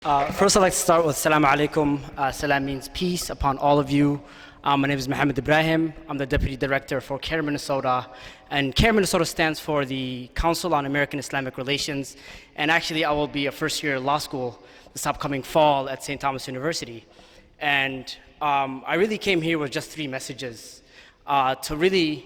First, I'd like to start with Salam Alaikum. Salam means peace upon all of you. My name is Mohamed Ibrahim. I'm the Deputy Director for CARE Minnesota. And CARE Minnesota stands for the Council on American Islamic Relations. And actually, I will be a first-year law school this upcoming fall at St. Thomas University. And I really came here with just three messages to really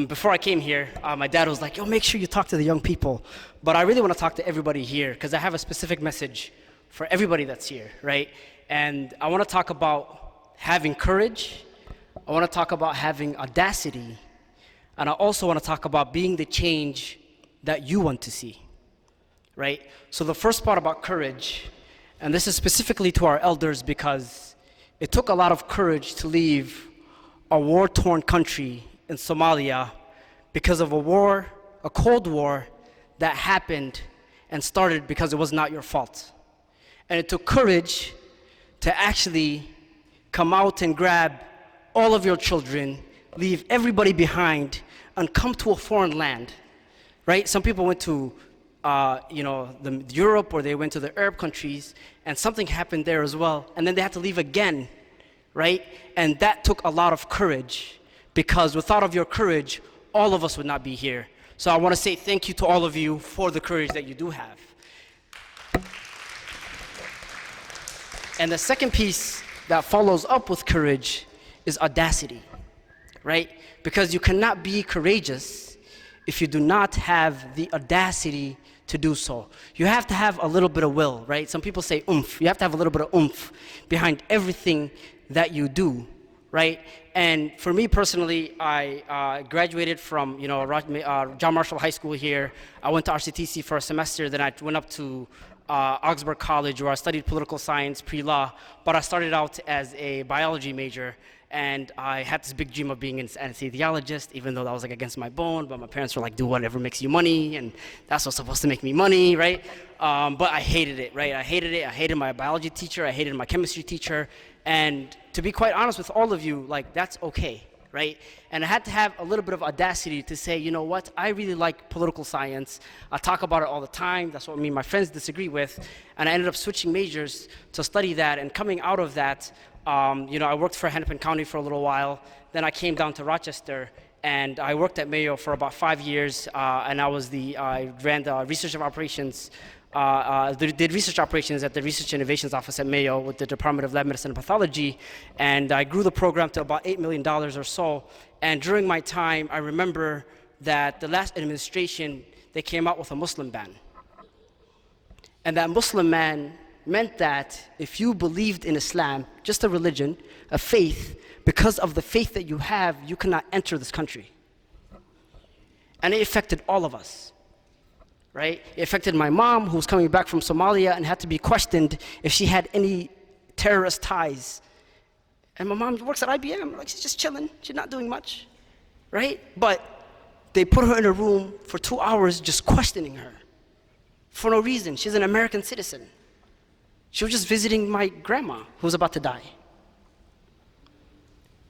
before I came here, my dad was like, yo, make sure you talk to the young people. But I really want to talk to everybody here because I have a specific message for everybody that's here, right? And I want to talk about having courage. I want to talk about having audacity. And I also want to talk about being the change that you want to see, right? So the first part about courage, and this is specifically to our elders because it took a lot of courage to leave a war-torn country in Somalia because of a Cold War that happened and started because it was not your fault. And it took courage to actually come out and grab all of your children, leave everybody behind, and come to a foreign land, right? Some people went to Europe or they went to the Arab countries and something happened there as well. And then they had to leave again, right? And that took a lot of courage. Because without of your courage, all of us would not be here. So I want to say thank you to all of you for the courage that you do have. And the second piece that follows up with courage is audacity, right? Because you cannot be courageous if you do not have the audacity to do so. You have to have a little bit of will, right? Some people say oomph. You have to have a little bit of oomph behind everything that you do. Right? And for me personally, I graduated from John Marshall High School here. I went to RCTC for a semester, then I went up to Augsburg College where I studied political science, pre-law, but I started out as a biology major. And I had this big dream of being an anesthesiologist, even though that was like against my bone, but my parents were like, do whatever makes you money, and that's what's supposed to make me money, right? But I hated it, right? I hated it. I hated my biology teacher. I hated my chemistry teacher. And to be quite honest with all of you, like, that's okay, right? And I had to have a little bit of audacity to say, you know what, I really like political science. I talk about it all the time. That's what me and my friends disagree with. And I ended up switching majors to study that. And coming out of that, I worked for Hennepin County for a little while. Then I came down to Rochester, and I worked at Mayo for about 5 years. And I ran the research of operations. Did research operations at the Research Innovations Office at Mayo with the Department of Lab Medicine and Pathology, and I grew the program to about $8 million or so. And during my time, I remember that the last administration, they came out with a Muslim ban. And that Muslim ban meant that if you believed in Islam, just a religion, a faith, because of the faith that you have, you cannot enter this country. And it affected all of us. Right? It affected my mom, who was coming back from Somalia and had to be questioned if she had any terrorist ties. And my mom works at IBM, like she's just chilling, she's not doing much, right? But they put her in a room for 2 hours just questioning her for no reason. She's an American citizen. She was just visiting my grandma, who was about to die.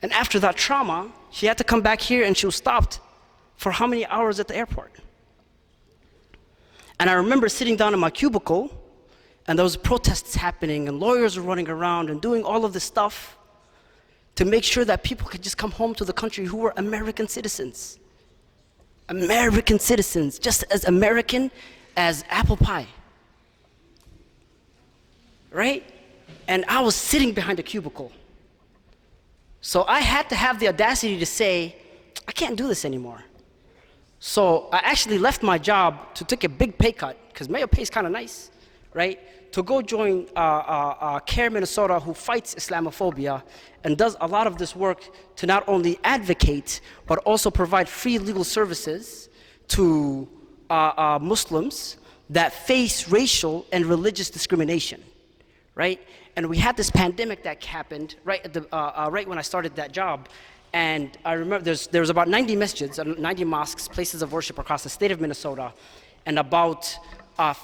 And after that trauma, she had to come back here and she was stopped for how many hours at the airport? And I remember sitting down in my cubicle, and there was protests happening, and lawyers were running around and doing all of this stuff to make sure that people could just come home to the country who were American citizens. American citizens, just as American as apple pie. Right? And I was sitting behind a cubicle. So I had to have the audacity to say, I can't do this anymore. So I actually left my job to take a big pay cut, because Mayo pays kind of nice, right? To go join CARE Minnesota, who fights Islamophobia and does a lot of this work to not only advocate, but also provide free legal services to Muslims that face racial and religious discrimination, right? And we had this pandemic that happened right when I started that job. And I remember there was about 90 masjids, 90 mosques, places of worship across the state of Minnesota, and about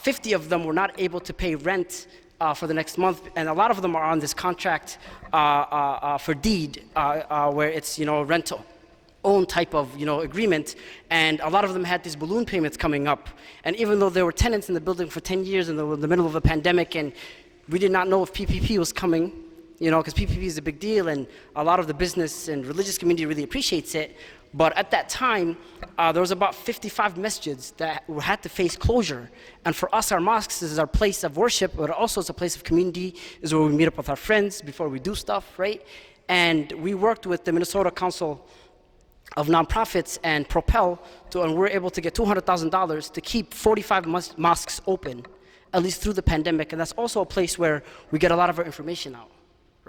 50 of them were not able to pay rent for the next month, and a lot of them are on this contract for deed, where it's rental own type of, agreement, and a lot of them had these balloon payments coming up. And even though there were tenants in the building for 10 years and they were in the middle of a pandemic, and we did not know if PPP was coming, because PPP is a big deal, and a lot of the business and religious community really appreciates it. But at that time, there was about 55 masjids that had to face closure. And for us, our mosques is our place of worship, but also it's a place of community, is where we meet up with our friends before we do stuff, right? And we worked with the Minnesota Council of Nonprofits and Propel, and we're able to get $200,000 to keep 45 mosques open, at least through the pandemic. And that's also a place where we get a lot of our information out.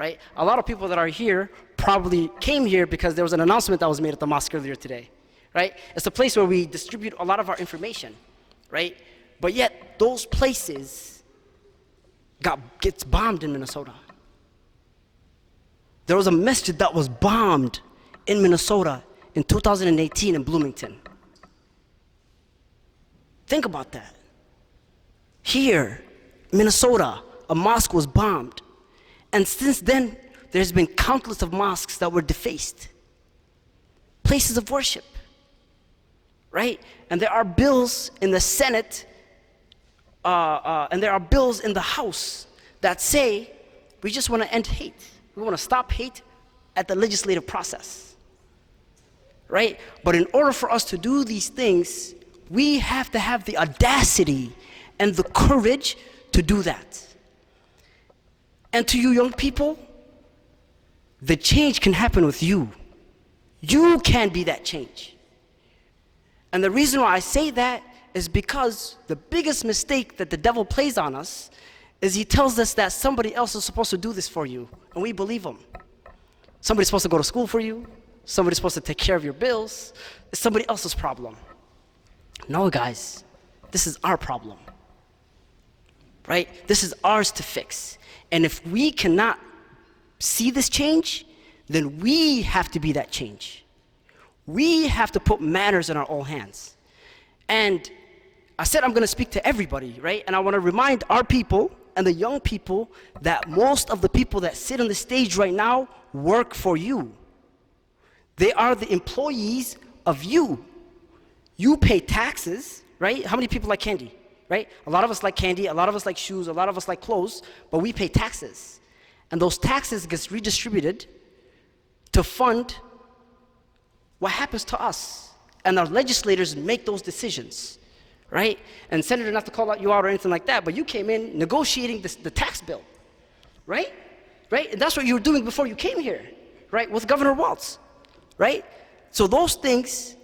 Right? A lot of people that are here probably came here because there was an announcement that was made at the mosque earlier today, right? It's a place where we distribute a lot of our information, right? But yet those places gets bombed in Minnesota. There was a masjid that was bombed in Minnesota in 2018 in Bloomington. Think about that. Here, Minnesota, a mosque was bombed. And since then, there's been countless of mosques that were defaced. Places of worship, right? And there are bills in the Senate, and there are bills in the House that say, we just want to end hate. We want to stop hate at the legislative process, right? But in order for us to do these things, we have to have the audacity and the courage to do that. And to you young people, the change can happen with you. You can be that change. And the reason why I say that is because the biggest mistake that the devil plays on us is he tells us that somebody else is supposed to do this for you, and we believe him. Somebody's supposed to go to school for you. Somebody's supposed to take care of your bills. It's somebody else's problem. No, guys, this is our problem, right? This is ours to fix. And if we cannot see this change, then we have to be that change. We have to put matters in our own hands. And I said I'm going to speak to everybody, right? And I want to remind our people and the young people that most of the people that sit on the stage right now work for you. They are the employees of you. You pay taxes, right? How many people like candy? Right? A lot of us like candy, a lot of us like shoes, a lot of us like clothes, but we pay taxes. And those taxes get redistributed to fund what happens to us. And our legislators make those decisions, right? And Senator, not to call out you out or anything like that, but you came in negotiating the tax bill, right? Right? And that's what you were doing before you came here, right? With Governor Walz, right? So those things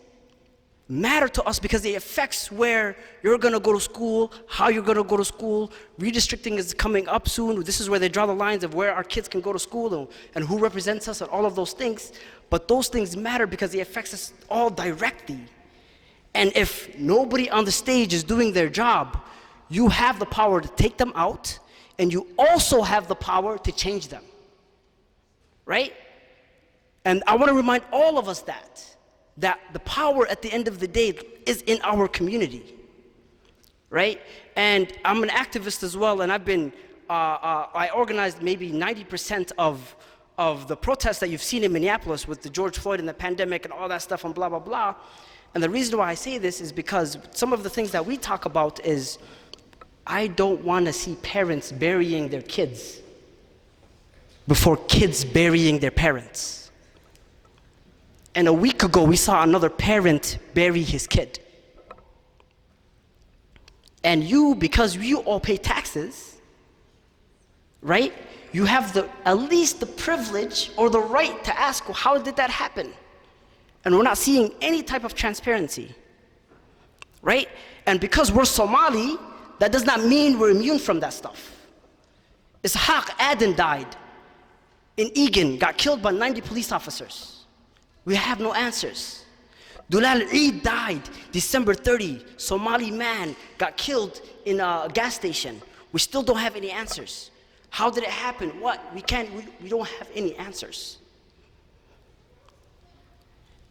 matter to us because it affects where you're going to go to school, how you're going to go to school. Redistricting is coming up soon. This is where they draw the lines of where our kids can go to school and who represents us and all of those things. But those things matter because it affects us all directly. And if nobody on the stage is doing their job, you have the power to take them out, and you also have the power to change them, right? And I want to remind all of us that the power at the end of the day is in our community, right? And I'm an activist as well, and I've been, I organized maybe 90% of the protests that you've seen in Minneapolis with the George Floyd and the pandemic and all that stuff and blah, blah, blah. And the reason why I say this is because some of the things that we talk about is, I don't want to see parents burying their kids before kids burying their parents. And a week ago, we saw another parent bury his kid. And you, because you all pay taxes, right? You have at least the privilege or the right to ask, well, how did that happen? And we're not seeing any type of transparency, right? And because we're Somali, that does not mean we're immune from that stuff. Ishaq Aden died in Egan, got killed by 90 police officers. We have no answers. Dulal Eid died December 30. Somali man got killed in a gas station. We still don't have any answers. How did it happen? What? We don't have any answers.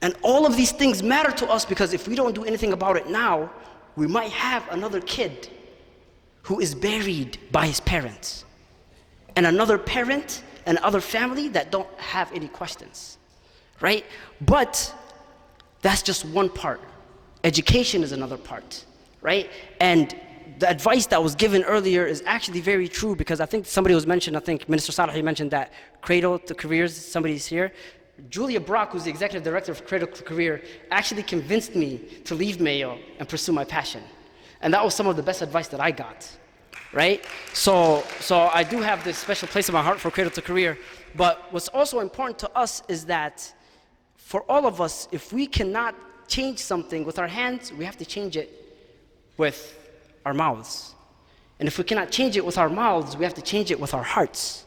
And all of these things matter to us because if we don't do anything about it now, we might have another kid who is buried by his parents, and another parent and other family that don't have any questions. Right? But That's just one part. Education is another part, right? And the advice that was given earlier is actually very true, because I think somebody was mentioned, I think Minister Saleh mentioned that Cradle to Careers, somebody's here. Julia Brock, who's the executive director of Cradle to Career, actually convinced me to leave Mayo and pursue my passion. And that was some of the best advice that I got, right? So I do have this special place in my heart for Cradle to Career. But what's also important to us is that for all of us, if we cannot change something with our hands, we have to change it with our mouths. And if we cannot change it with our mouths, we have to change it with our hearts.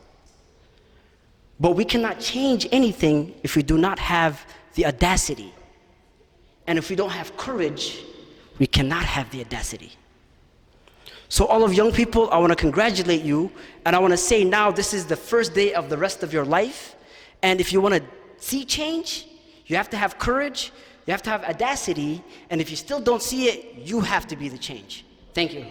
But we cannot change anything if we do not have the audacity. And if we don't have courage, we cannot have the audacity. So all of young people, I want to congratulate you, and I want to say now this is the first day of the rest of your life. And if you want to see change, you have to have courage, you have to have audacity, and if you still don't see it, you have to be the change. Thank you.